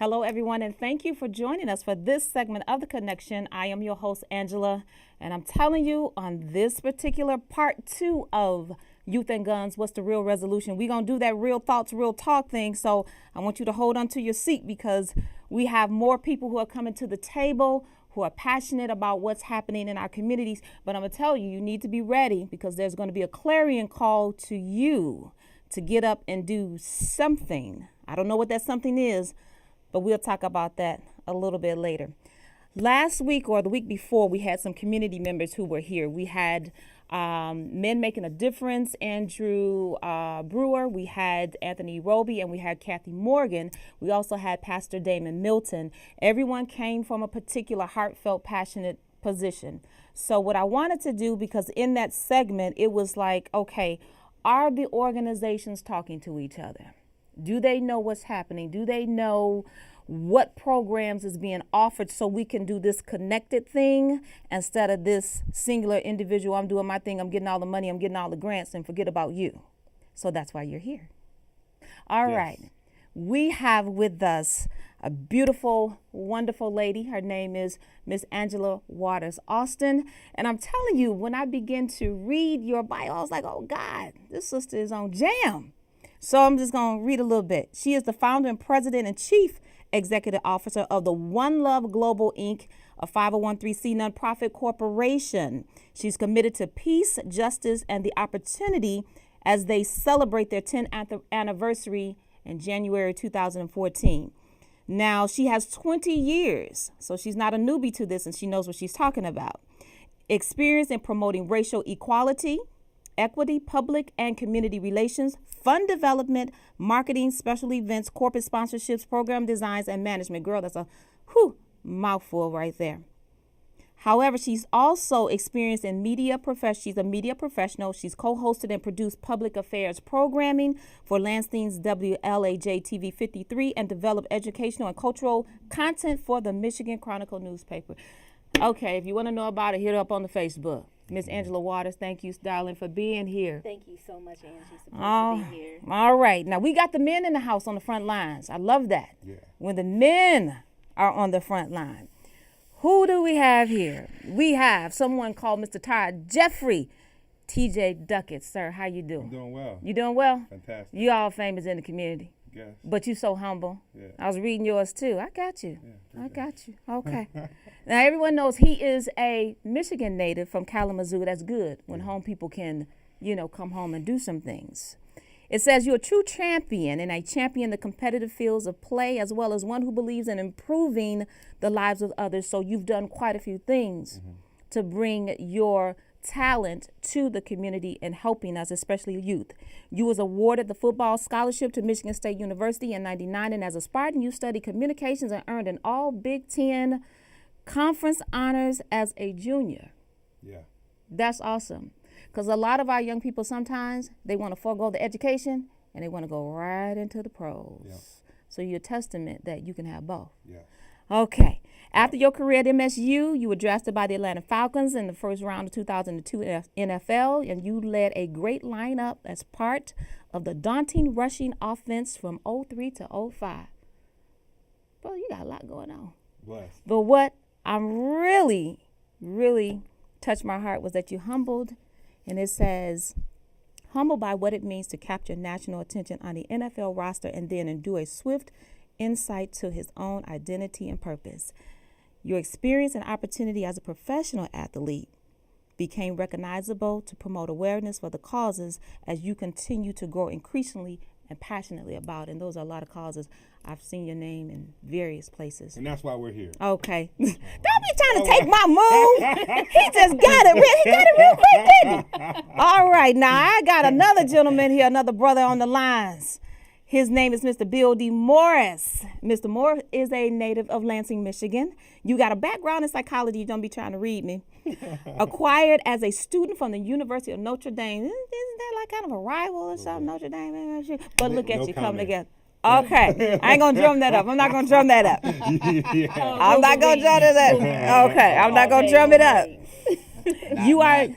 Hello, everyone, and thank you for joining us for this segment of The Connection. I am your host, Angela, and I'm telling you on this particular part 2 of Youth and Guns, what's the real resolution? We're going to do that real thoughts, real talk thing, so I want you to hold on to your seat because we have more people who are coming to the table who are passionate about what's happening in our communities. But I'm going to tell you, you need to be ready because there's going to be a clarion call to you to get up and do something. I don't know what that something is, but we'll talk about that a little bit later. Last week or the week before, we had some community members who were here. We had Men Making a Difference, Andrew Brewer. We had Anthony Roby, and we had Kathy Morgan. We also had Pastor Damon Milton. Everyone came from a particular heartfelt, passionate position. So what I wanted to do, because in that segment, it was like, okay, are the organizations talking to each other? Do they know what's happening? Do they know what programs is being offered so we can do this connected thing instead of this singular individual? I'm doing my thing, I'm getting all the money, I'm getting all the grants, and forget about you. So that's why you're here. All right. We have with us a beautiful, wonderful lady. Her name is Miss Angela Waters Austin. And I'm telling you, when I begin to read your bio, I was like, oh God, this sister is on jam. So I'm just going to read a little bit. She is the founder and president and chief executive officer of the One Love Global, Inc., a 501(c) nonprofit corporation. She's committed to peace, justice, and the opportunity as they celebrate their 10th anniversary in January 2014. Now, she has 20 years, so she's not a newbie to this, and she knows what she's talking about. Experience in promoting racial equality, equity, public and community relations, fund development, marketing, special events, corporate sponsorships, program designs, and management. Girl, that's a mouthful right there. However, she's also experienced in media profession. She's a media professional. She's co-hosted and produced public affairs programming for Lansing's WLAJ TV 53 and developed educational and cultural content for the Michigan Chronicle newspaper. Okay, if you want to know about it, hit her up on the Facebook. Miss Angela Waters, thank you, darling, for being here. Thank you so much, Angie. It's a pleasure to be here. All right. Now, we got the men in the house on the front lines. I love that. Yeah. When the men are on the front line. Who do we have here? We have someone called Mr. Todd Jeffrey T.J. Duckett. Sir, how you doing? I'm doing well. You doing well? Fantastic. You all famous in the community. Yes. But you so humble. Yeah. I was reading yours too. I got you. Yeah, I got you. Okay. Now everyone knows he is a Michigan native from Kalamazoo. That's good when home people can, come home and do some things. It says you're a true champion and a champion in the competitive fields of play as well as one who believes in improving the lives of others. So you've done quite a few things to bring your talent to the community and helping us, especially youth. You was awarded the football scholarship to Michigan State University in '99, and as a Spartan, you studied communications and earned an all Big Ten conference honors as a junior. Yeah. That's awesome. Because a lot of our young people sometimes, they want to forego the education and they want to go right into the pros. Yeah. So you're a testament that you can have both. Yeah. Okay. After your career at MSU, you were drafted by the Atlanta Falcons in the first round of 2002 NFL, and you led a great lineup as part of the daunting rushing offense from 03 to 05. Bro, you got a lot going on. Blessed. But what I'm really touched my heart was that you humbled, and it says, humbled by what it means to capture national attention on the NFL roster and then endure a swift insight to his own identity and purpose. Your experience and opportunity as a professional athlete became recognizable to promote awareness for the causes as you continue to grow increasingly and passionately about. And those are a lot of causes. I've seen your name in various places. And that's why we're here. Okay. Don't be trying to take my move. He just got it. He got it real quick, didn't he? All right. Now, I got another gentleman here, another brother on the lines. His name is Mr. Bill D. Morris. Mr. Morris is a native of Lansing, Michigan. You got a background in psychology. You don't be trying to read me. Acquired as a student from the University of Notre Dame. Isn't that like kind of a rival or something, Notre Dame? But look at you coming together. Okay. I ain't going to drum that up. I'm not going to drum that up. I'm not going to drum it up. Okay. I'm not going to drum it up.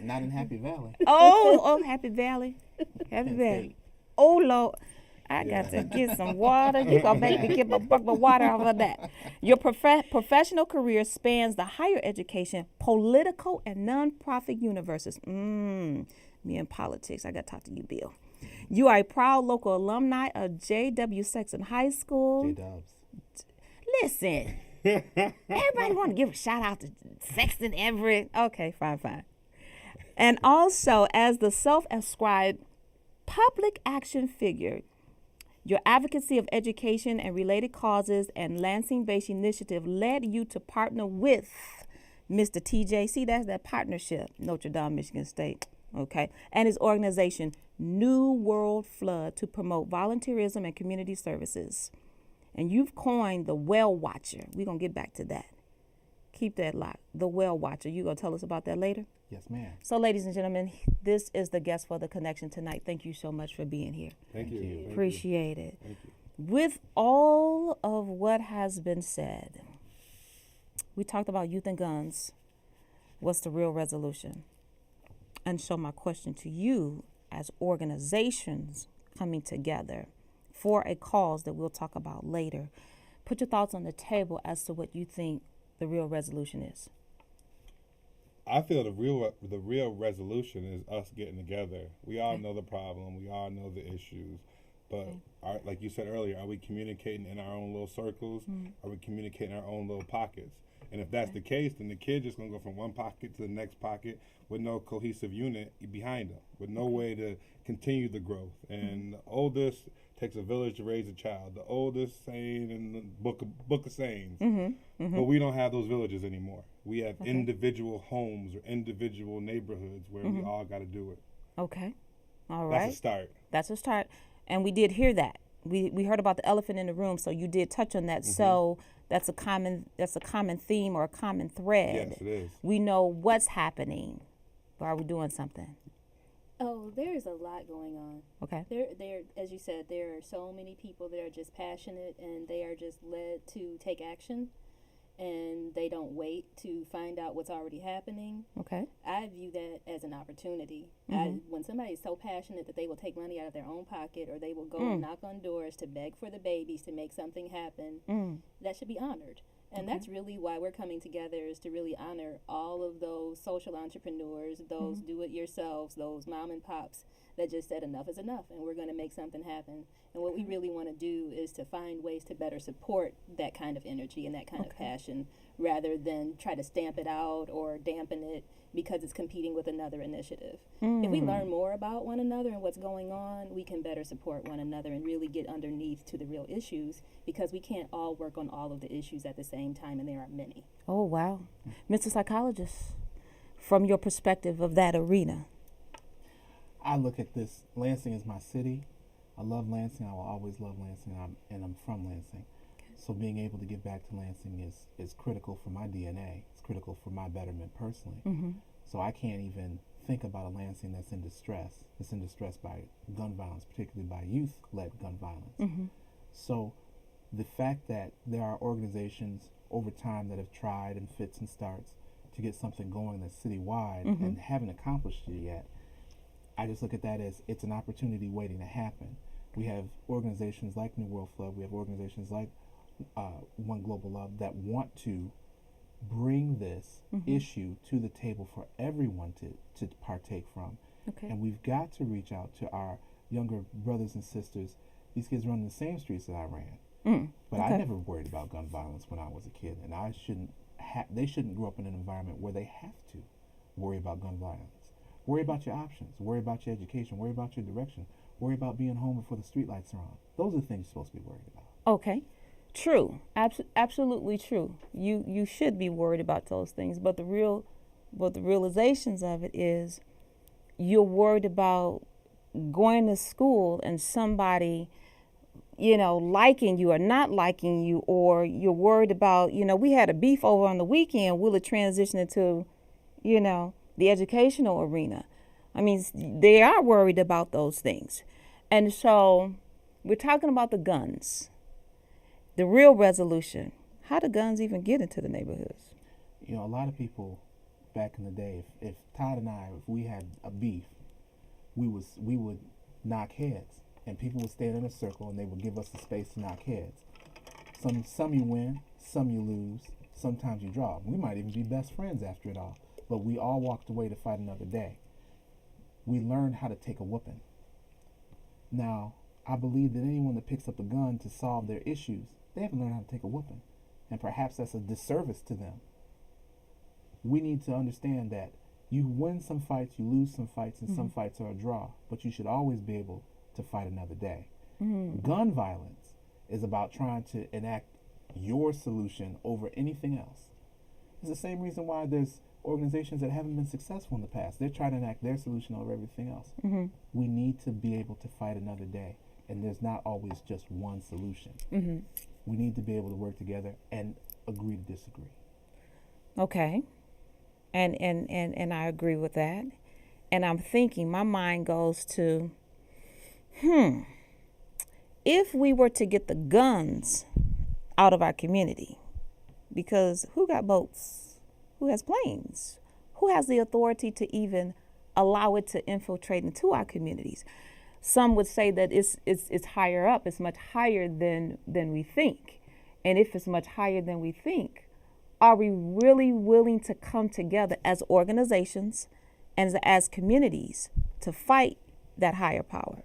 Not in Happy Valley. Oh, Happy Valley. Happy Valley. Oh, Lord. I got to get some water. You gonna make me get my bucket of water off of that. Your professional career spans the higher education, political, and nonprofit universes. Me and politics. I got to talk to you, Bill. You are a proud local alumni of J.W. Sexton High School. J-Dubs. Listen, everybody want to give a shout out to Sexton Everett. Okay, fine. And also, as the self-ascribed public action figure, your advocacy of education and related causes and Lansing-based initiative led you to partner with Mr. TJ. See, that's that partnership, Notre Dame, Michigan State. Okay, and his organization, New World Flood, to promote volunteerism and community services. And you've coined the Well Watcher. We're going to get back to that. Keep that locked. The Well Watcher. You going to tell us about that later? Yes, ma'am. So, ladies and gentlemen, this is the guest for the connection tonight. Thank you so much for being here. Thank you. Appreciate it. Thank you. With all of what has been said, we talked about youth and guns. What's the real resolution? And so my question to you, as organizations coming together for a cause that we'll talk about later, put your thoughts on the table as to what you think the real resolution is. I feel the real resolution is us getting together. We all know the problem. We all know the issues. But like you said earlier, are we communicating in our own little circles? Are we communicating in our own little pockets? And if that's the case, then the kid's just going to go from one pocket to the next pocket with no cohesive unit behind them, with no way to continue the growth. And the oldest takes a village to raise a child. The oldest saying in the book of sayings. But we don't have those villages anymore. We have individual homes or individual neighborhoods where we all got to do it. Okay. All right. That's a start. That's a start. And we did hear that. We heard about the elephant in the room, so you did touch on that. So that's a common theme or a common thread. Yes, it is. We know what's happening, but are we doing something? Oh, there's a lot going on. Okay. There, as you said, there are so many people that are just passionate and they are just led to take action, and they don't wait to find out what's already happening. Okay. I view that as an opportunity. When somebody's so passionate that they will take money out of their own pocket, or they will go and knock on doors to beg for the babies to make something happen, that should be honored. And that's really why we're coming together, is to really honor all of those social entrepreneurs, those do-it-yourselves, those mom and pops that just said enough is enough and we're going to make something happen. And what we really want to do is to find ways to better support that kind of energy and that kind of passion, rather than try to stamp it out or dampen it because it's competing with another initiative. If we learn more about one another and what's going on, we can better support one another and really get underneath to the real issues, because we can't all work on all of the issues at the same time, and there are many. Oh, wow. Mr. Psychologist, from your perspective of that arena. I look at this. Lansing is my city. I love Lansing. I will always love Lansing, and I'm from Lansing. So being able to give back to Lansing is critical for my DNA. It's critical for my betterment personally. So I can't even think about a Lansing that's in distress. That's in distress by gun violence, particularly by youth-led gun violence. So the fact that there are organizations over time that have tried in fits and starts to get something going that's citywide and haven't accomplished it yet, I just look at that as it's an opportunity waiting to happen. We have organizations like New World Flood. We have organizations like One Global Love that want to bring this issue to the table for everyone to partake from. And we've got to reach out to our younger brothers and sisters. These kids run the same streets that I ran. But I never worried about gun violence when I was a kid, and they shouldn't grow up in an environment where they have to worry about gun violence. Worry about your options. Worry about your education. Worry about your direction. Worry about being home before the streetlights are on. Those are the things you're supposed to be worried about. Okay. True. Absolutely true. You should be worried about those things, but the realizations of it is you're worried about going to school and somebody, liking you or not liking you, or you're worried about, we had a beef over on the weekend. Will it transition into, the educational arena? I mean, they are worried about those things. And so we're talking about the guns. The real resolution. How do guns even get into the neighborhoods? A lot of people back in the day, if Todd and I, if we had a beef, we would knock heads. and people would stand in a circle, and they would give us the space to knock heads. Some you win, some you lose, sometimes you draw. We might even be best friends after it all, but we all walked away to fight another day. We learned how to take a whooping. Now, I believe that anyone that picks up a gun to solve their issues, they haven't learned how to take a whooping, and perhaps that's a disservice to them. We need to understand that you win some fights, you lose some fights, and some fights are a draw, but you should always be able to fight another day. Gun violence is about trying to enact your solution over anything else. It's the same reason why there's organizations that haven't been successful in the past. They're trying to enact their solution over everything else. We need to be able to fight another day, and there's not always just one solution. We need to be able to work together and agree to disagree. Okay. And I agree with that. And I'm thinking, my mind goes to, if we were to get the guns out of our community, because who got boats? Who has planes? Who has the authority to even allow it to infiltrate into our communities? Some would say that it's higher up. It's much higher than we think. And if it's much higher than we think, are we really willing to come together as organizations and as communities to fight that higher power?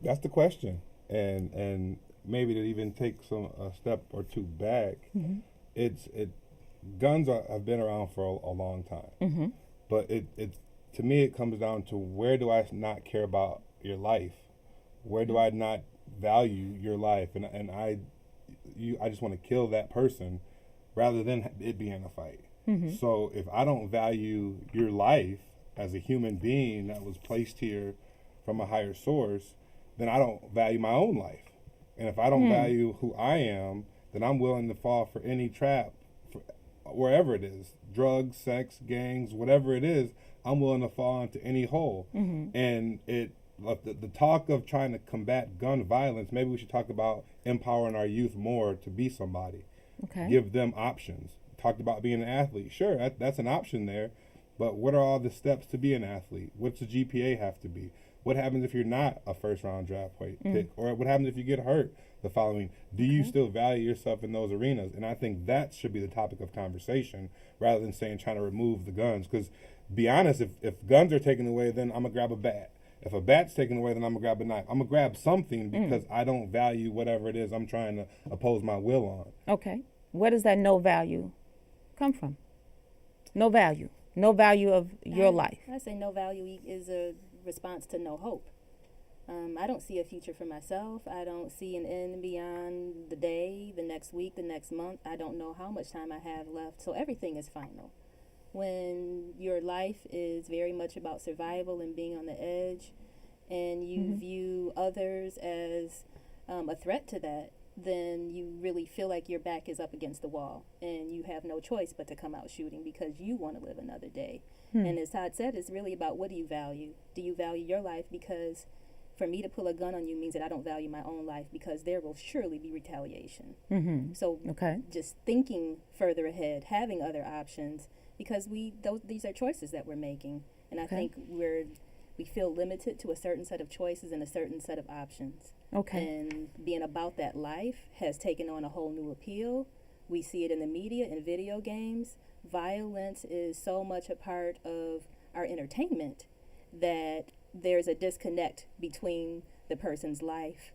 That's the question. And maybe to even take a step or two back, guns have been around for a long time. But it to me, it comes down to, where do I not care about your life? Where do I not value your life? And I just want to kill that person rather than it being a fight. So if I don't value your life as a human being that was placed here from a higher source, then I don't value my own life. And if I don't value who I am, then I'm willing to fall for any trap, wherever it is, drugs, sex, gangs, whatever it is, I'm willing to fall into any hole. And the talk of trying to combat gun violence, maybe we should talk about empowering our youth more to be somebody. Give them options. Talked about being an athlete. Sure, that's an option there, but what are all the steps to be an athlete? What's the GPA have to be? What happens if you're not a first-round draft pick? Or what happens if you get hurt the following? Do you still value yourself in those arenas? And I think that should be the topic of conversation, rather than saying trying to remove the guns. Because, be honest, if guns are taken away, then I'm going to grab a bat. If a bat's taken away, then I'm going to grab a knife. I'm going to grab something because I don't value whatever it is I'm trying to oppose my will on. Okay. Where does that no value come from? No value. No value of your life. I say no value is a response to no hope. I don't see a future for myself. I don't see an end beyond the day, the next week, the next month. I don't know how much time I have left. So everything is final. When your life is very much about survival and being on the edge, and you view others as a threat to that, then you really feel like your back is up against the wall, and you have no choice but to come out shooting because you want to live another day. And as Todd said, it's really about, what do you value? Do you value your life? Because for me to pull a gun on you means that I don't value my own life, because there will surely be retaliation. So just thinking further ahead, having other options, because these are choices that we're making. And I think we feel limited to a certain set of choices and a certain set of options. And being about that life has taken on a whole new appeal. We see it in the media and video games. Violence is so much a part of our entertainment that there's a disconnect between the person's life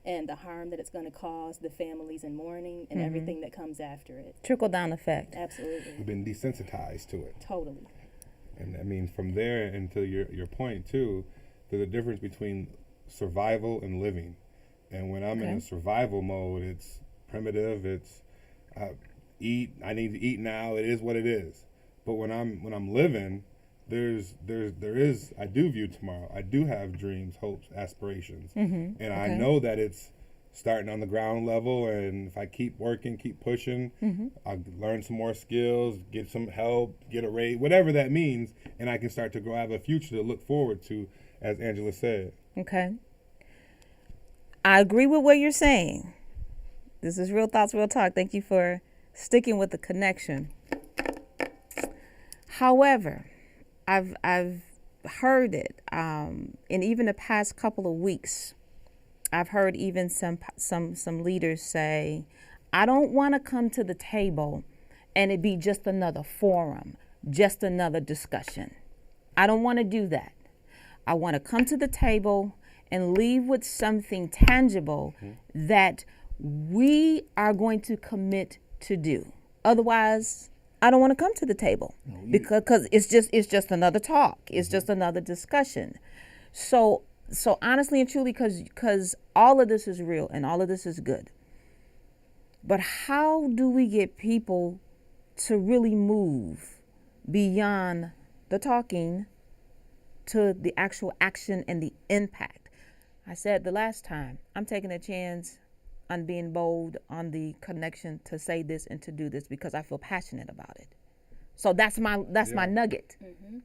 and the harm that it's going to cause the families in mourning and everything that comes after it. Trickle-down effect. Absolutely. We've been desensitized to it. Totally. And I mean, from there, and to your point too, there's a difference between survival and living. And when I'm in a survival mode, it's primitive. It's I need to eat now. It is what it is. But when I'm living, I do view tomorrow. I do have dreams, hopes, aspirations, and I know that it's starting on the ground level. And if I keep working, keep pushing, I'll learn some more skills, get some help, get a raise, whatever that means, and I can start to grow. I have a future to look forward to, as Angela said. Okay. I agree with what you're saying. This is Real Thoughts, Real Talk. Thank you for sticking with the connection. However, I've heard it in even the past couple of weeks I've heard even some leaders say, I don't want to come to the table and it be just another forum, just another discussion. I don't want to do that. I want to come to the table and leave with something tangible that we are going to commit to do. Otherwise, I don't want to come to the table because it's just another talk. It's just another discussion. So honestly and truly, because all of this is real and all of this is good. But how do we get people to really move beyond the talking to the actual action and the impact? I said the last time, I'm taking a chance on being bold on the connection to say this and to do this because I feel passionate about it. So that's my nugget.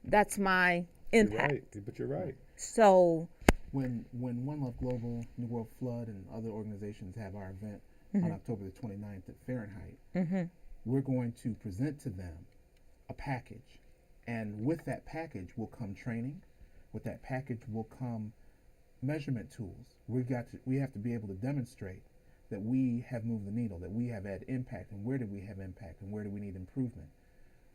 That's my impact. You're right, but you're right. So when One Love Global, New World Flood, and other organizations have our event on October the 29th at Fahrenheit, we're going to present to them a package. And with that package will come training. With that package will come measurement tools. We have to be able to demonstrate that we have moved the needle, that we have had impact, and where do we have impact, and where do we need improvement.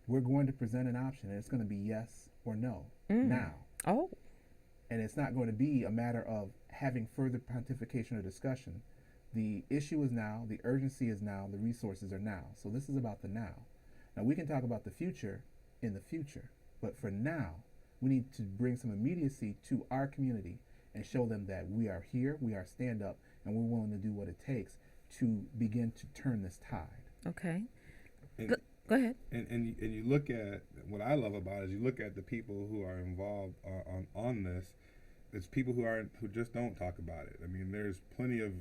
We're going to present an option, and it's going to be yes or no now. Oh. And it's not going to be a matter of having further pontification or discussion. The issue is now, the urgency is now, the resources are now. So this is about the now. Now we can talk about the future in the future, but for now, we need to bring some immediacy to our community and show them that we are here, we are stand up, and we're willing to do what it takes to begin to turn this tide. Okay. And, Go ahead. And you look at what I love about it is you look at the people who are involved on this. It's people who just don't talk about it. I mean, there's plenty of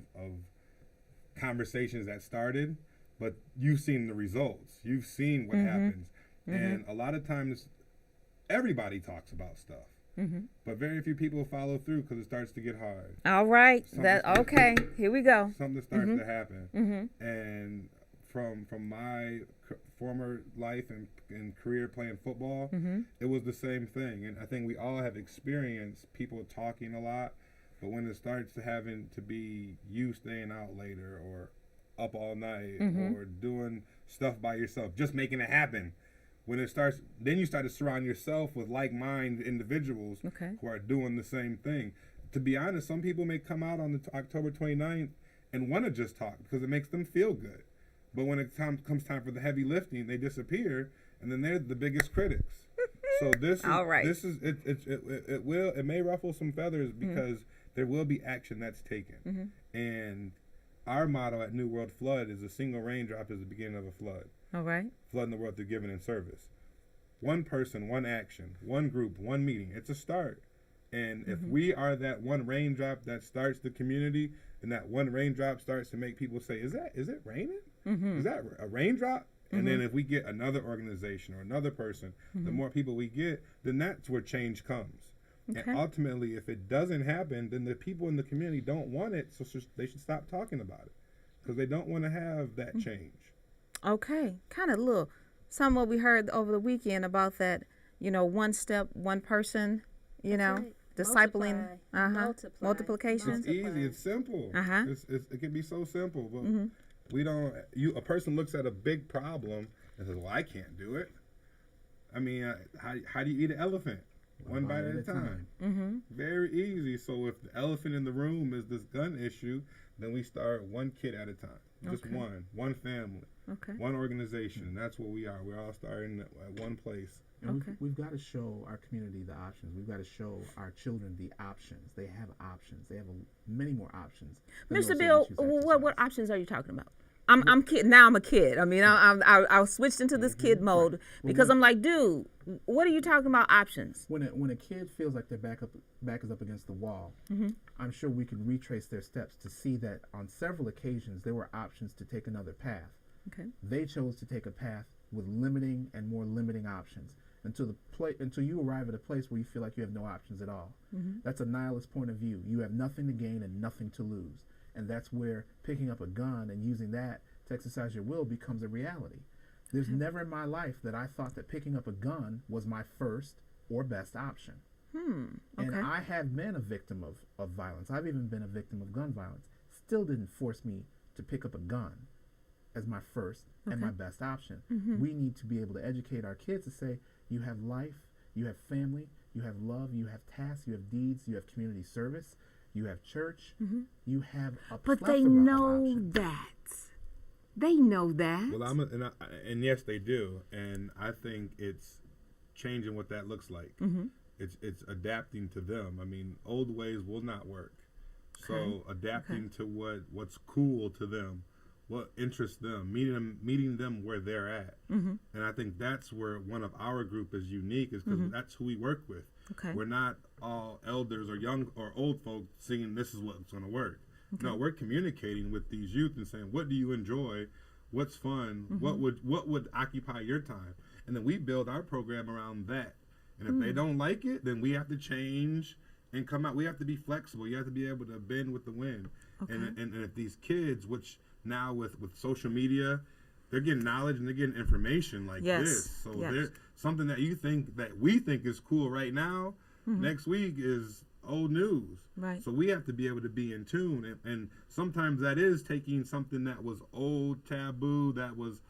conversations that started, but you've seen the results. You've seen what happens, and a lot of times, everybody talks about stuff. But very few people follow through because it starts to get hard. All right. Here we go. Something starts to happen. And from my former life and career playing football, it was the same thing. And I think we all have experienced people talking a lot, but when it starts to having to be you staying out later or up all night or doing stuff by yourself, just making it happen. When it starts, then you start to surround yourself with like-minded individuals who are doing the same thing. To be honest, some people may come out on the October 29th and want to just talk because it makes them feel good. But when it comes time for the heavy lifting, they disappear, and then they're the biggest critics. So this is it may ruffle some feathers because there will be action that's taken. And our motto at New World Flood is a single raindrop is the beginning of a flood. All right. Flooding the world through giving and service. One person, one action, one group, one meeting. It's a start. And if we are that one raindrop that starts the community, and that one raindrop starts to make people say, is it raining? Is that a raindrop? And then if we get another organization or another person, the more people we get, then that's where change comes. Okay. And ultimately, if it doesn't happen, then the people in the community don't want it, so they should stop talking about it because they don't want to have that change. Okay. Kind of some of what we heard over the weekend about that, one step, one person, discipling, multiplication. It's easy. It's simple. It can be so simple, but we don't. A person looks at a big problem and says, "Well, I can't do it." I mean, how do you eat an elephant? One bite at a time. Very easy. So if the elephant in the room is this gun issue, then we start one kid at a time. Just one family, one organization. And that's what we are. We're all starting at one place. And we've got to show our community the options. We've got to show our children the options. They have options. They have many more options. Mr. Bill, what options are you talking about? I'm kid. Now I'm a kid. I mean, I switched into this kid mode because I'm like, dude, what are you talking about options? When a kid feels like their back is up against the wall, I'm sure we can retrace their steps to see that on several occasions there were options to take another path. They chose to take a path with limiting and more limiting options until you arrive at a place where you feel like you have no options at all. That's a nihilist point of view. You have nothing to gain and nothing to lose. And that's where picking up a gun and using that to exercise your will becomes a reality. There's never in my life that I thought that picking up a gun was my first or best option. And I have been a victim of violence. I've even been a victim of gun violence. Still didn't force me to pick up a gun as my first and my best option. We need to be able to educate our kids to say, you have life, you have family, you have love, you have tasks, you have deeds, you have community service, you have church, you have a But plethora they of know options. that. They know that. Well, and yes, they do, and I think it's changing what that looks like. It's adapting to them. I mean, old ways will not work, so adapting to what's cool to them, what interests them, meeting them where they're at, and I think that's where one of our group is unique, is because that's who we work with. We're not all elders or young or old folks singing this is what's going to work. No, we're communicating with these youth and saying, what do you enjoy? What's fun? What would occupy your time? And then we build our program around that. And if they don't like it, then we have to change and come out. We have to be flexible. You have to be able to bend with the wind. And if these kids, which now with social media, they're getting knowledge and they're getting information like this. So there's something that we think is cool right now, next week is old news. Right. So we have to be able to be in tune. And sometimes that is taking something that was old, taboo, that was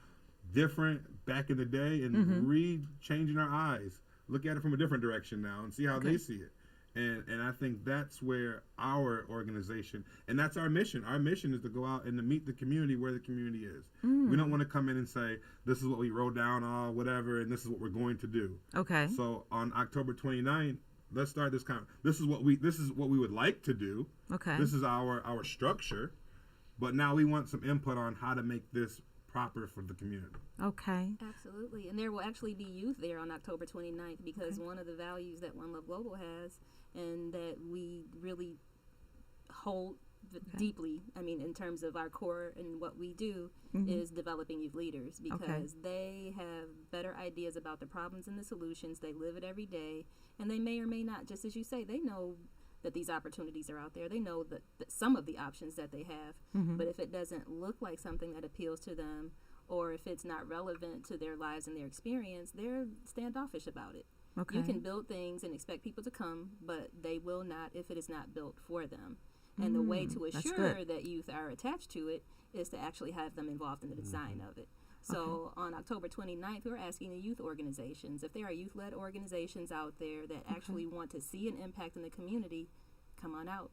different back in the day, and changing our eyes. Look at it from a different direction now and see how they see it. And I think that's where our organization, and that's our mission. Our mission is to go out and to meet the community where the community is. We don't want to come in and say, this is what we wrote down, whatever, and this is what we're going to do. Okay. So on October 29th, let's start this this is what we would like to do. Okay. This is our structure, but now we want some input on how to make this proper for the community. Okay. Absolutely. And there will actually be youth there on October 29th, because one of the values that One Love Global has, and that we really hold deeply, I mean, in terms of our core and what we do, is developing youth leaders, because they have better ideas about the problems and the solutions. They live it every day, and they may or may not, just as you say, they know that these opportunities are out there. They know that some of the options that they have, but if it doesn't look like something that appeals to them, or if it's not relevant to their lives and their experience, they're standoffish about it. Okay. You can build things and expect people to come, but they will not if it is not built for them. And the way to assure that youth are attached to it is to actually have them involved in the design of it. So on October 29th, we're asking the youth organizations, if there are youth-led organizations out there that actually want to see an impact in the community, come on out.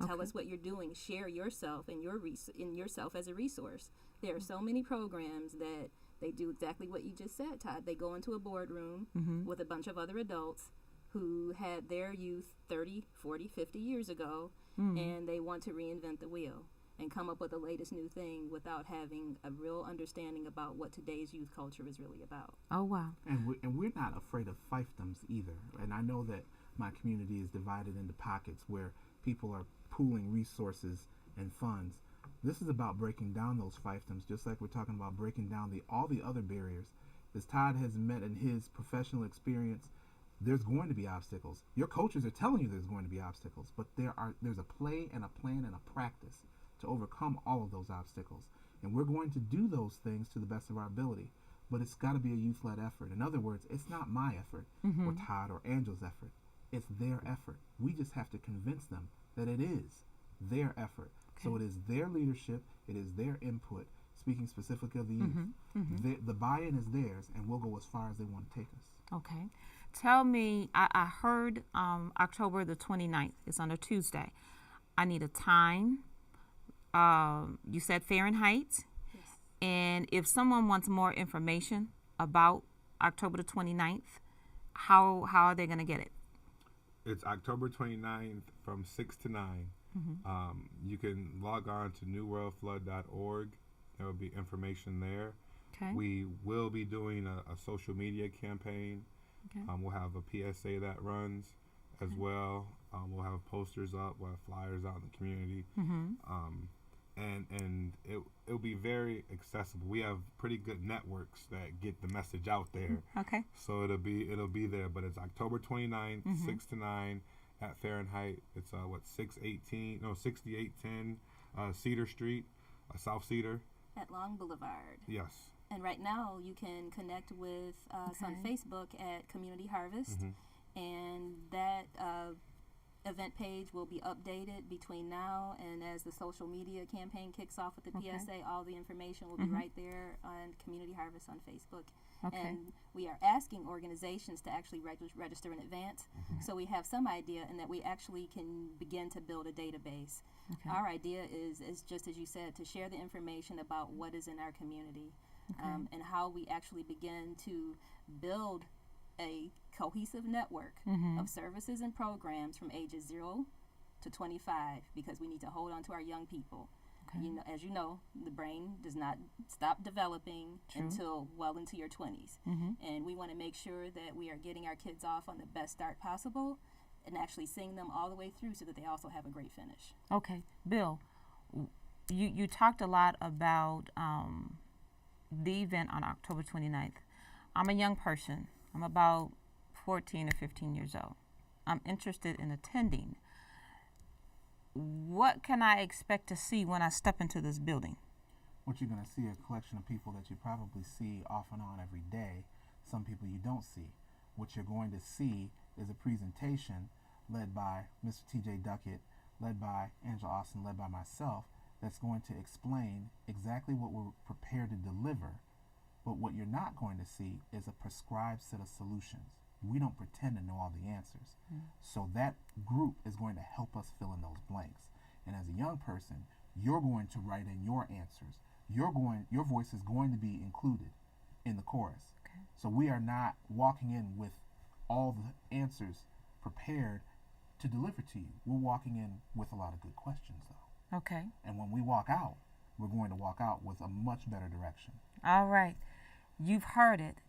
Tell us what you're doing. Share yourself and yourself as a resource. There are so many programs that they do exactly what you just said, Todd. They go into a boardroom with a bunch of other adults who had their youth 30, 40, 50 years ago, and they want to reinvent the wheel and come up with the latest new thing without having a real understanding about what today's youth culture is really about. Oh, wow. And we're not afraid of fiefdoms either. And I know that my community is divided into pockets where people are pooling resources and funds. This is about breaking down those fiefdoms, just like we're talking about breaking down all the other barriers. As Todd has met in his professional experience, there's going to be obstacles. Your coaches are telling you there's going to be obstacles, but there's a play and a plan and a practice to overcome all of those obstacles. And we're going to do those things to the best of our ability. But it's got to be a youth-led effort. In other words, it's not my effort or Todd or Angela's effort. It's their effort. We just have to convince them that it is their effort. So it is their leadership, it is their input, speaking specifically of the youth. The buy-in is theirs, and we'll go as far as they want to take us. Okay. Tell me, I heard October the 29th. It's on a Tuesday. I need a time. You said Fahrenheit. Yes. And if someone wants more information about October the 29th, how are they going to get it? It's October 29th from 6 to 9. You can log on to newworldflood.org. There will be information there. Okay. We will be doing a social media campaign. Okay. We'll have a PSA that runs as well. We'll have posters up. We'll have flyers out in the community. And it'll be very accessible. We have pretty good networks that get the message out there. Okay. So it'll be there. But it's October 29th, 6 to 9 at Fahrenheit. It's 6810 Cedar Street, South Cedar. At Long Boulevard. Yes. And right now you can connect with us on Facebook at Community Harvest. and that event page will be updated between now and as the social media campaign kicks off with the PSA. All the information will be right there on Community Harvest on Facebook. And we are asking organizations to actually register in advance, so we have some idea and that we actually can begin to build a database. Our idea is just as you said, to share the information about what is in our community, and how we actually begin to build a cohesive network of services and programs from ages 0 to 25, because we need to hold on to our young people. As you know, the brain does not stop developing until well into your 20s. And we want to make sure that we are getting our kids off on the best start possible and actually seeing them all the way through so that they also have a great finish. Okay. Bill, you talked a lot about the event on October 29th. I'm a young person. I'm about 14 or 15 years old. I'm interested in attending. What can I expect to see when I step into this building? What you're going to see are a collection of people that you probably see off and on every day, some people you don't see. What you're going to see is a presentation led by Mr. T.J. Duckett, led by Angela Austin, led by myself, that's going to explain exactly what we're prepared to deliver. But what you're not going to see is a prescribed set of solutions. We don't pretend to know all the answers. So that group is going to help us fill in those blanks. And as a young person, you're going to write in your answers. Your voice is going to be included in the chorus. So we are not walking in with all the answers prepared to deliver to you. We're walking in with a lot of good questions, though. Okay. And when we walk out, we're going to walk out with a much better direction. All right. You've heard it.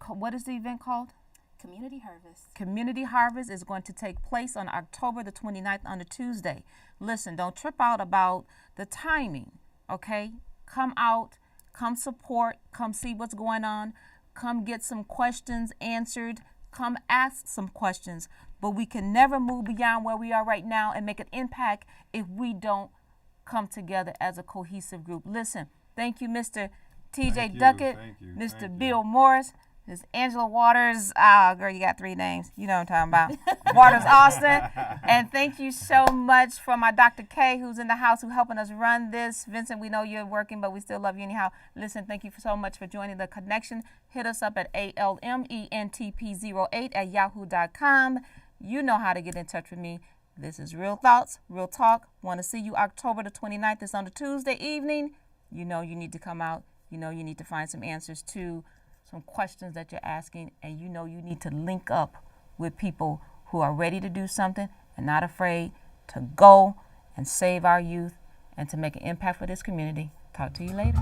What is the event called? Community Harvest. Community Harvest is going to take place on October the 29th on a Tuesday. Listen, don't trip out about the timing, okay? Come out, come support, come see what's going on, come get some questions answered, come ask some questions. But we can never move beyond where we are right now and make an impact if we don't come together as a cohesive group. Listen, thank you, Mr. T.J. Duckett, Mr. Bill Morris, Ms. Angela Waters. Girl, you got 3 names. You know what I'm talking about. Waters Austin. And thank you so much for my Dr. K, who's in the house, who's helping us run this. Vincent, we know you're working, but we still love you anyhow. Listen, thank you so much for joining the connection. Hit us up at almentp08@yahoo.com. You know how to get in touch with me. This is Real Thoughts, Real Talk. Want to see you October the 29th. It's on a Tuesday evening. You know you need to come out. You know you need to find some answers to some questions that you're asking, and you know you need to link up with people who are ready to do something and not afraid to go and save our youth and to make an impact for this community. Talk to you later.